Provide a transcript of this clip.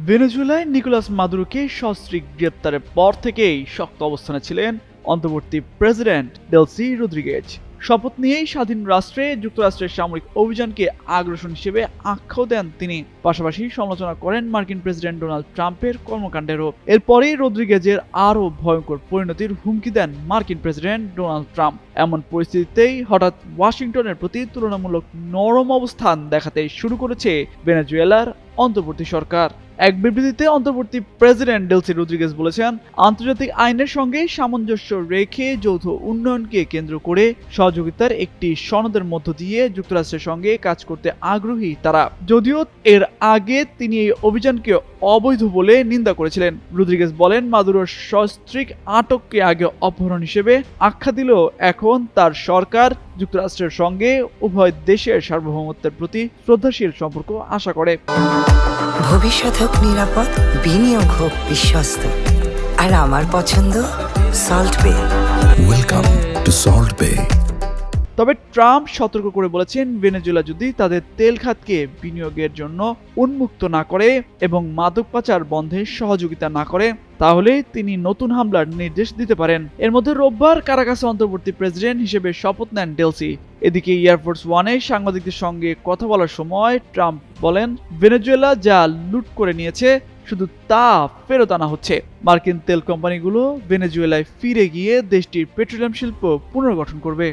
ভেনেজুয়েলায় Nicolas মাদুরোকে সস্ত্রীক গ্রেপ্তারের পর থেকেই শক্ত অবস্থানে ছিলেন অন্তর্বর্তী প্রেসিডেন্ট ডেলসি রদ্রিগেজ। শপথ নিয়েই স্বাধীন রাষ্ট্রে যুক্তরাষ্ট্রের সামরিক অভিযানকে আগ্রাসন হিসেবে আখ্যাও দেন তিনি। পাশাপাশি সমালোচনা করেন মার্কিন প্রেসিডেন্ট ডোনাল্ড ট্রাম্পের কর্মকাণ্ডেরও। এরপরেই রদ্রিগেজের আরও ভয়ঙ্কর পরিণতির হুমকি দেন মার্কিন প্রেসিডেন্ট ডোনাল্ড ট্রাম্প। এমন পরিস্থিতিতেই হঠাৎ ওয়াশিংটনের প্রতি তুলনামূলক নরম অবস্থান দেখাতে শুরু করেছে ভেনেজুয়েলার অন্তর্বর্তী সরকার। এক বিবৃতিতে অন্তর্বর্তী প্রেসিডেন্ট ডেলসি রদ্রিগেজ বলেছেন, আন্তর্জাতিক আইনের সঙ্গে সামঞ্জস্য রেখে যৌথ উন্নয়নকে কেন্দ্র করে সহযোগিতার একটি সনদের মধ্য দিয়ে যুক্তরাষ্ট্রের সঙ্গে কাজ করতে আগ্রহী তারা। যদিও এর আগে তিনি এই অভিযানকে অবৈধ বলে নিন্দা করেছিলেন। রদ্রিগেজ বলেন, মাদুরোর সস্ত্রীক আটককে আগে অপহরণ হিসেবে আখ্যা দিলেও এখন তার সরকার যুক্তরাষ্ট্রের সঙ্গে উভয় দেশের সার্বভৌমত্বের প্রতি শ্রদ্ধাশীল সম্পর্ক আশা করে। ভবিষ্যৎ হোক নিরাপদ, বিনিয়োগ হোক বিশ্বস্ত, আর আমার পছন্দ সল্ট বে। ওয়েলকাম টু সল্ট বে। তবে ট্রাম্প সতর্ক করে বলেছেন, ভেনেজুয়েলা যদি তাদের তেল খাতকে বিনিয়োগের জন্য উন্মুক্ত না করে এবং মাদক পাচার বন্ধে সহযোগিতা না করে তাহলে তিনি নতুন হামলার নির্দেশ দিতে পারেন। এর মধ্যে রোববার কারাকাসে অন্তর্বর্তী প্রেসিডেন্ট হিসেবে শপথ নেন ডেলসি। এদিকে এয়ারফোর্স ওয়ানে সাংবাদিকদের সঙ্গে কথা বলার সময় ট্রাম্প বলেন, ভেনেজুয়েলা যা লুট করে নিয়েছে শুধু তা ফেরত আনা হচ্ছে। মার্কিন তেল কোম্পানিগুলো ভেনেজুয়েলায় ফিরে গিয়ে দেশটির পেট্রোলিয়াম শিল্প পুনর্গঠন করবে।